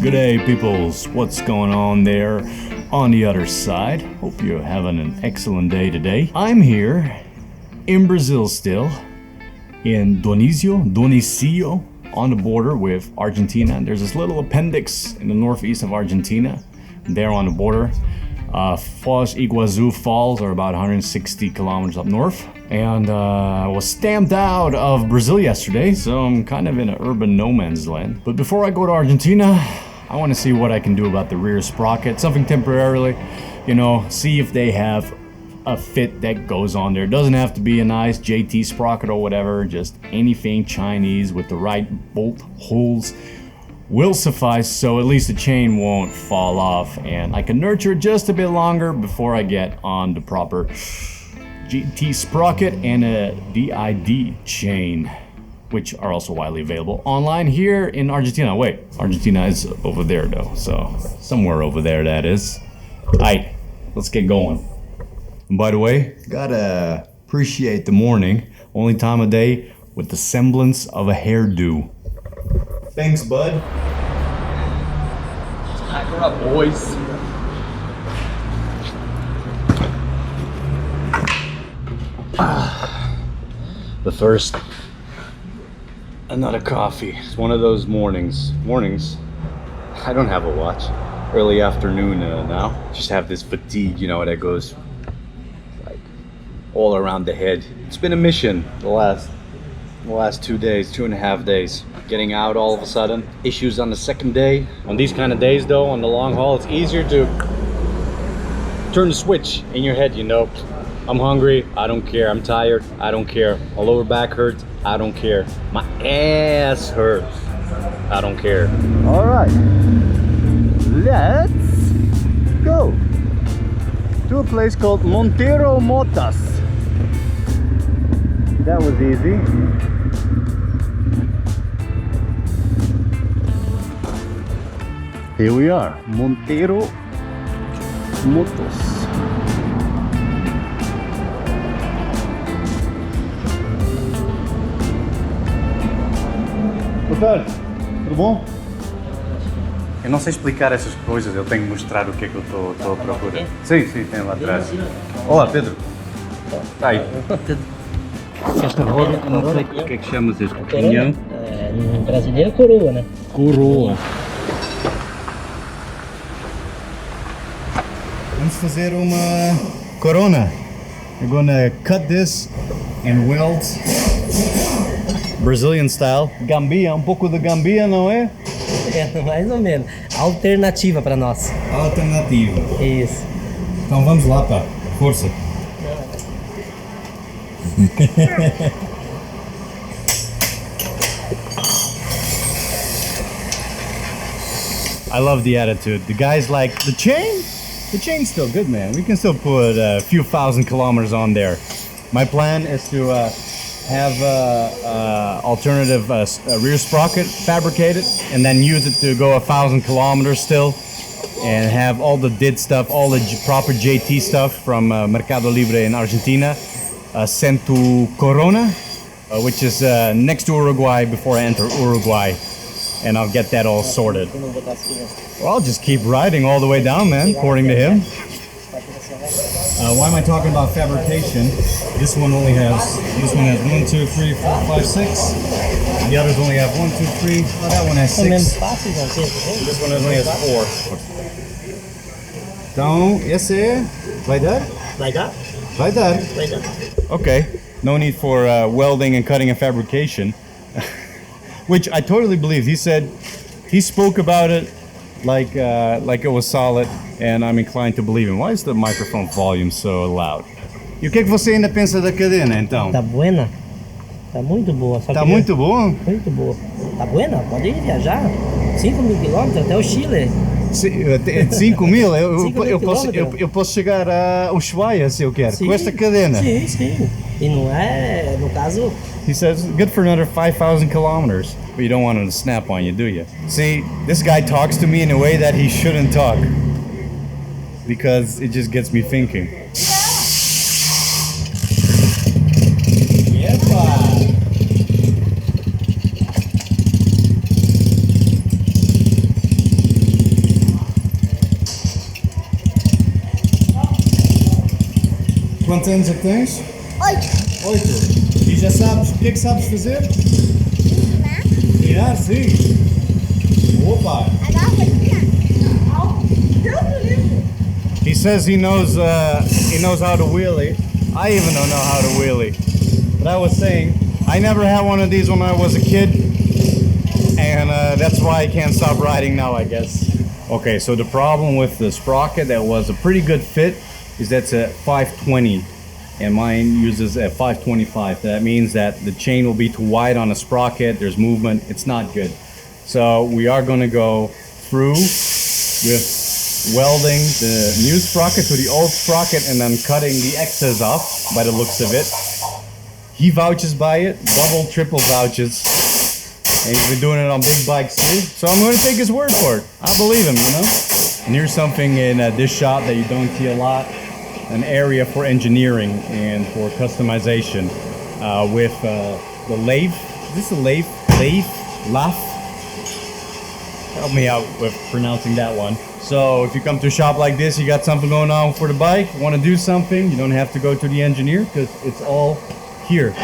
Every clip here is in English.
G'day peoples, what's going on there on the other side? Hope you're having an excellent day today. I'm here in Brazil still, in Dionisio, on the border with Argentina. There's this little appendix in the northeast of Argentina, there on the border. Foz Iguazu Falls are about 160 kilometers up north. And I was stamped out of Brazil yesterday, so I'm kind of in an urban no man's land. But before I go to Argentina, I want to see what I can do about the rear sprocket, something temporarily, see if they have a fit that goes on there. It doesn't have to be a nice JT sprocket or whatever, just anything Chinese with the right bolt holes will suffice, so at least the chain won't fall off and I can nurture it just a bit longer before I get on the proper GT sprocket and a DID chain, which are also widely available online here in Argentina. Wait, Argentina is over there though, so somewhere over there that is. Alright, let's get going. And by the way, gotta appreciate the morning, only time of day with the semblance of a hairdo. Thanks, bud. Let's pack her up, boys. But first, another coffee. It's one of those mornings. I don't have a watch. Early afternoon now. Just have this fatigue, that goes like all around the head. It's been a mission the last 2 days, 2.5 days. Getting out all of a sudden. Issues on the second day. On these kind of days though, on the long haul, it's easier to turn the switch in your head, I'm hungry, I don't care. I'm tired, I don't care. My lower back hurts, I don't care. My ass hurts, I don't care. All right, let's go to a place called Motas. That was easy. Here we are, Motos. Boa tarde, tudo bom? Eu não sei explicar essas coisas, eu tenho que mostrar o que é que eu estou à procura. Sim, tem lá atrás. Olá, Pedro. Tá aí. Esta roda, eu não sei o que é que chamas este caminhão. Brasileiro coroa, né? Coroa. Vamos fazer uma corona. We're gonna cut this and weld Brazilian style. Gambia, pouco de gambia, não é? É, mais ou menos. Alternativa para nós. Alternativa. Isso. Então vamos lá, pá. Força. I love the attitude. The guy's like, the chain's still good, man. We can still put a few thousand kilometers on there. My plan is to have alternative rear sprocket fabricated and then use it to go 1,000 kilometers still and have all the DID stuff, all the proper JT stuff from Mercado Libre in Argentina sent to Corona, which is next to Uruguay before I enter Uruguay, and I'll get that all sorted. Well, I'll just keep riding all the way down, man, according to him. Why am I talking about fabrication? This one has 1, 2, 3, 4, 5, 6. The others only have 1, 2, 3. Oh, that one has 6. This one only has 4. Então, esse vai dar? Vai dar? Vai dar. Vai dar. Okay, no need for welding and cutting and fabrication. Which I totally believe. He spoke about it like it was solid, and I'm inclined to believe him. Why is the microphone volume so loud? E o que você ainda pensa da cadena, então? Tá buena? Tá muito boa. Só tá muito boa? Muito boa. Tá buena? Pode ir viajar. 5.000 quilômetros até o Chile. 5 mil? Eu posso chegar a Ushuaia se eu quero, com esta cadena. Sim. E não é, no caso... He says, good for another 5,000 kilometers. But you don't want him to snap on you, do you? See, this guy talks to me in a way that he shouldn't talk. Because it just gets me thinking. Quantos anos é que tens? 8. 8. E já sabes o que é que sabes fazer? Virar, sim. Opa! Agora vou tirar. He says he knows how to wheelie. I even don't know how to wheelie. But I was saying, I never had one of these when I was a kid, and that's why I can't stop riding now, I guess. Okay, so the problem with the sprocket that was a pretty good fit is that's a 520, and mine uses a 525. That means that the chain will be too wide on the sprocket. There's movement. It's not good. So we are going to go through with welding the new sprocket to the old sprocket and then cutting the excess off by the looks of it. He vouches by it, double, triple vouches. And he's been doing it on big bikes too. So I'm going to take his word for it. I believe him, you know. And here's something in this shop that you don't see a lot. An area for engineering and for customization with the lathe. Is this a lathe? Lathe? Help me out with pronouncing that one. So if you come to a shop like this, you got something going on for the bike, want to do something, you don't have to go to the engineer because it's all here.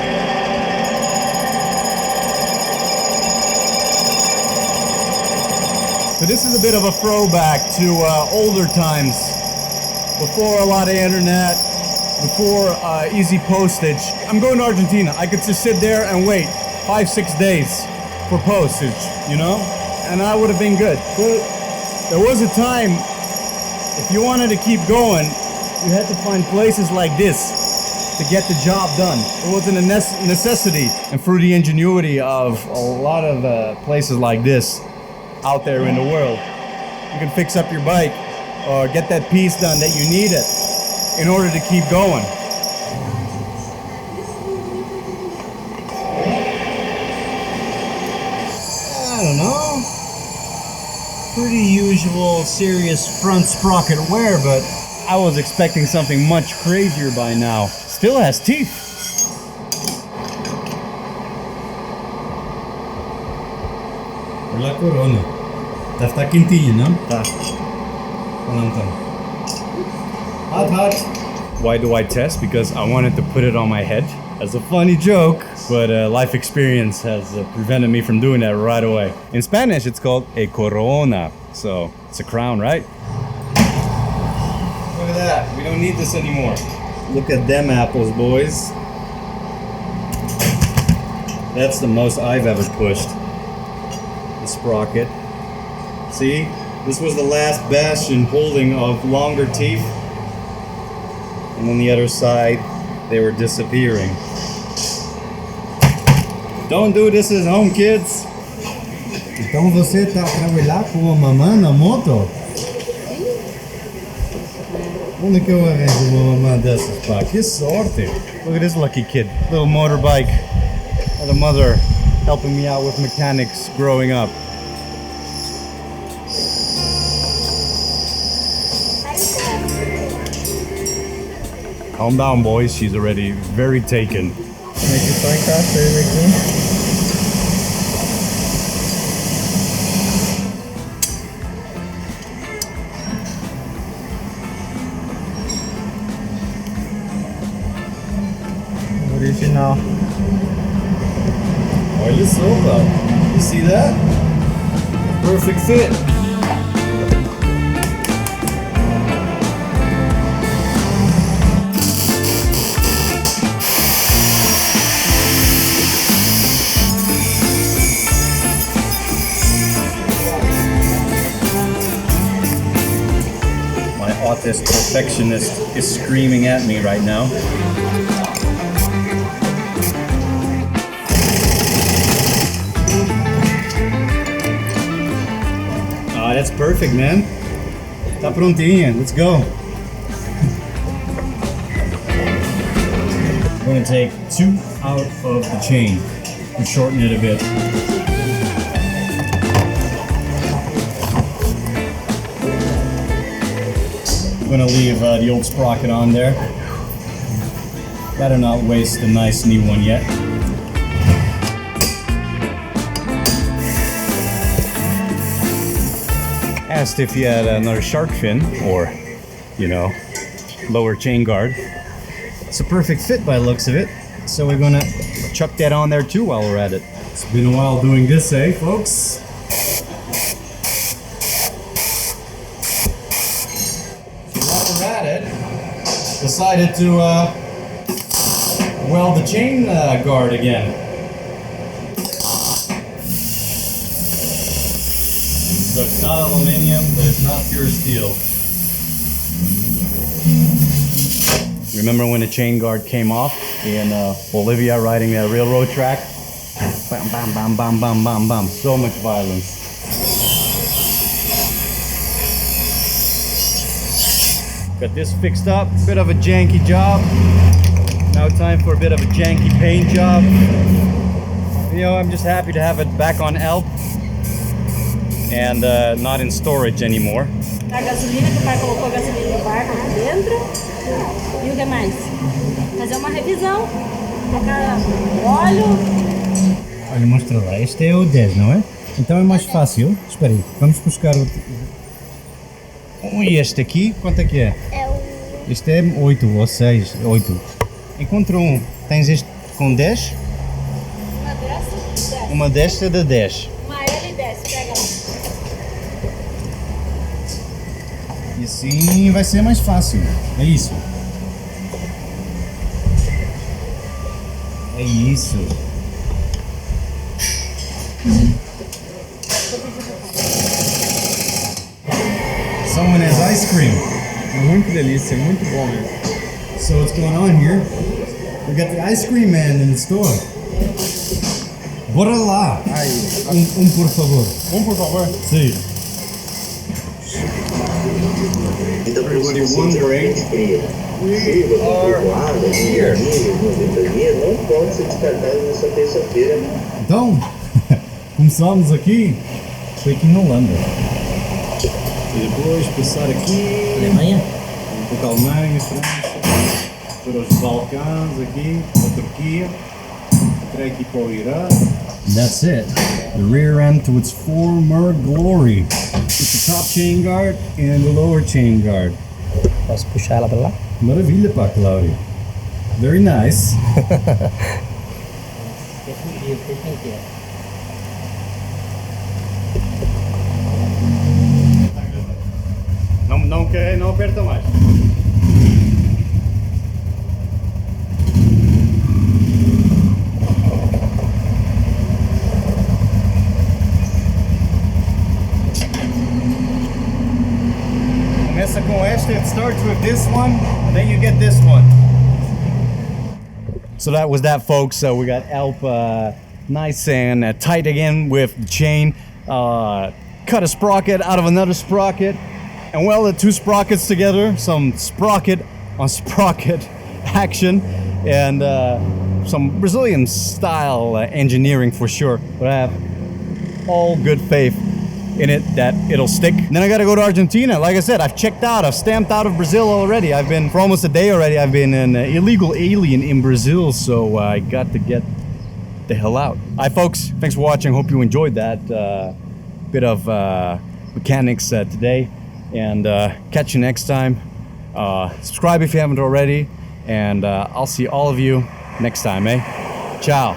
So this is a bit of a throwback to older times, before a lot of internet, before easy postage. I'm going to Argentina. I could just sit there and wait 5-6 days for postage, you know? And I would have been good. But there was a time, if you wanted to keep going, you had to find places like this to get the job done. It wasn't a necessity. And through the ingenuity of a lot of places like this out there in the world, you can fix up your bike or get that piece done that you needed in order to keep going. I don't know. Pretty usual serious front sprocket wear, but I was expecting something much crazier by now. Still has teeth. La corona. Está quentinha, não? Tá. Hot, hot. Why do I test? Because I wanted to put it on my head as a funny joke, but life experience has prevented me from doing that right away. In Spanish, it's called a corona, so it's a crown, right? Look at that. We don't need this anymore. Look at them apples, boys. That's the most I've ever pushed. The sprocket. See? This was the last bastion holding of longer teeth. And on the other side, they were disappearing. Don't do this at home, kids. Então você está a trabalhar com a mamã na moto? Onde que eu arranjo uma mamã dessas, pá? Que sorte! Look at this lucky kid. Little motorbike. Had a mother helping me out with mechanics growing up. Calm down, boys. She's already very taken. Como é que está em casa aqui? Original. Olha só, pá. You see that? Perfect fit. My artist perfectionist is screaming at me right now. That's perfect, man. Tá prontinha. Let's go. I'm going to take 2 out of the chain and shorten it a bit. I'm going to leave the old sprocket on there. Better not waste a nice new one yet. Asked if you had another shark fin or, you know, lower chain guard. It's a perfect fit by the looks of it. So we're gonna chuck that on there too while we're at it. It's been a while doing this, eh, folks? So while we're at it, decided to weld the chain guard again. So it's not aluminum, but it's not pure steel. Remember when the chain guard came off in Bolivia riding that railroad track? Bam, bam, bam, bam, bam, bam, bam. So much violence. Got this fixed up, bit of a janky job. Now time for a bit of a janky paint job. You know, I'm just happy to have it back on Elp and not in storage anymore. A gasolina, que o pai colocou a gasolina no barco aqui dentro. E o que mais? Fazer uma revisão. Trocar óleo. Olha, mostra lá. Este é o 10, não é? Então é mais fácil. Espera aí, vamos buscar o... E este aqui, quanto é que é? Este é 8 ou 6, 8. Encontro um. Tens este com 10? Uma dessa, 10. Uma desta de 10. Uma L e 10, pega lá. E assim vai ser mais fácil. É isso. É isso. Someone has ice cream. Muito delícia, muito bom mesmo. So what's going on here? We got the ice cream man in the store. Bora lá. Aí, Por favor. por favor. Sim. Everybody wondering, we are here. Não pode ser descartado nessa terça-feira. Então, começamos aqui. Foi aqui na Holanda. E depois passar aqui Alemanha? para a Alemanha, França, para os Balcãs aqui, a Turquia, entrar aqui para o Irã. And that's it. The rear end to its former glory. With the top chain guard and the lower chain guard. Posso puxar ela pra lá? Maravilha, pá, Cláudio. Very nice. Não aperta mais. Começa com esta, it starts with this one, and then you get this one. So that was that, folks. We got Alp nice and tight again with the chain. Cut a sprocket out of another sprocket and welded two sprockets together. Some sprocket on sprocket action and some Brazilian style engineering for sure. But I have all good faith in it that it'll stick. And then I gotta go to Argentina. Like I said, I've checked out. I've stamped out of Brazil already. I've been for almost a day already. I've been an illegal alien in Brazil, so I got to get the hell out. Hi folks, thanks for watching. Hope you enjoyed that bit of mechanics today, and catch you next time. Subscribe if you haven't already, and I'll see all of you next time, eh? Ciao.